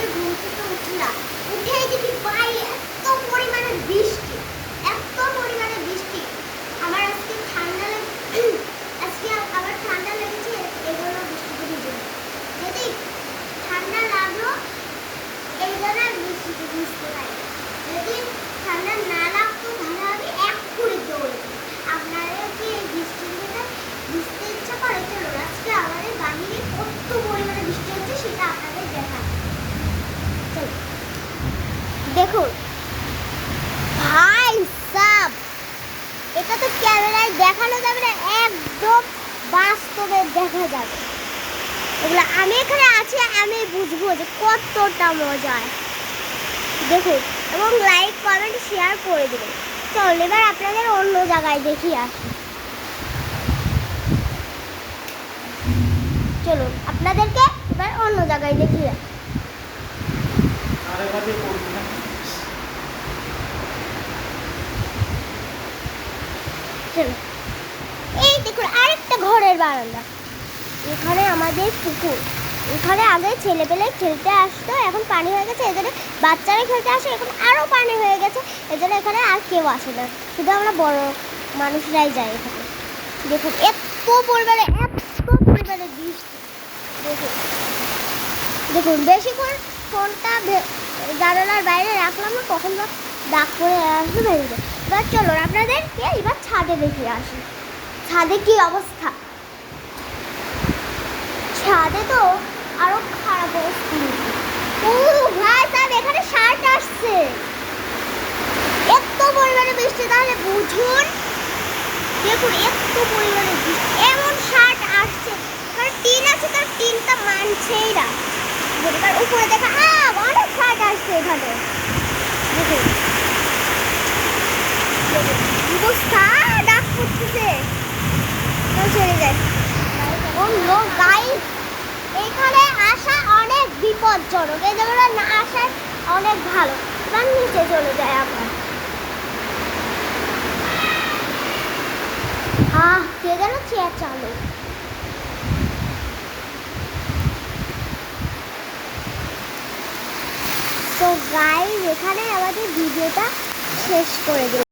সকালে ঘুম থেকে উঠলাম, উঠেই দেখি বাইরে এত পরিমাণে বৃষ্টি, এত পরিমাণে বৃষ্টি। আমার আজকে ঠান্ডা আজকে আবার ঠান্ডা লেগেছে এগুলো বৃষ্টিতে ভিজে। যদি ঠান্ডা লাগলো এই জন্য বৃষ্টিতে ভিজতে পারি, যদি ঠান্ডা না লাগতো তাহলে আমি এক করে দৌড়ে দিই। আপনারা কি এই বৃষ্টির ভেতরে ভিজতে ইচ্ছা করে? চলো আজকে আমাদের বাহিরে কত পরিমাণে বৃষ্টি হচ্ছে সেটা আপনাদের দেখাই। চলো দেখুন ভাই সাব, এটা তো ক্যামেরায় দেখানো যাবে না, একদম বাস্তবে দেখা যাবে। এগুলো আমি এখানে আছি, আমি বুঝবো যে কতটা মজার। দেখুন এবং লাইক কমেন্ট শেয়ার করে দেবেন। চল এবার আপনাদের অন্য জায়গায় দেখিয়ে আসি। চলুন আপনাদেরকে এবার অন্য জায়গায় দেখিয়ে আসি। চলো এই দেখুন আরেকটা ঘরের বারান্দা, এখানে আমাদের পুকুর। এখানে আগে ছেলেপেলে খেলতে আসতো, এখন পানি হয়ে গেছে এজন্য বাচ্চারা খেলতে আসে, এখন আরও পানি হয়ে গেছে এজন্য এখানে আর কেউ আসে না, শুধু আমরা বড় মানুষরাই যাই এখানে। দেখুন এত পরিমাণে বৃষ্টি। দেখুন দেখুন বেশিক্ষণ ফোনটা জানালার বাইরে রাখলাম না, কখন ডাক করে আসবে ভেঙে যায়। এবার চলো আপনাদেরকে এবার ছাদে দেখিয়ে আসি। ছাদে কি অবস্থা, ছাদে তো আরো খারাপ অবস্থা। ও ভাই সাহেব এখানে শার্ট আসছে, এত পরিমাণে বৃষ্টি, তাহলে বুঝুন। দেখুন এত পরিমাণে বৃষ্টি, এমন শার্ট আসছে, কারণ টিন আছে তার টিনটা মানছেই না। এবার উপরে দেখা অনেক শার্ট আসছে এখানে। দেখুন অবস্থা, ডাক করতেছে চলে যায়। ও নো গাইস, এখানে আসা অনেক বিপজ্জনক, এই জায়গাটা না আসার অনেক ভালো। এবার নিচে চলে যায় আমরা। কে যেন চেয়ার চালু। তো গাইস এখানে আমাদের ভিডিওটা শেষ করে দিই।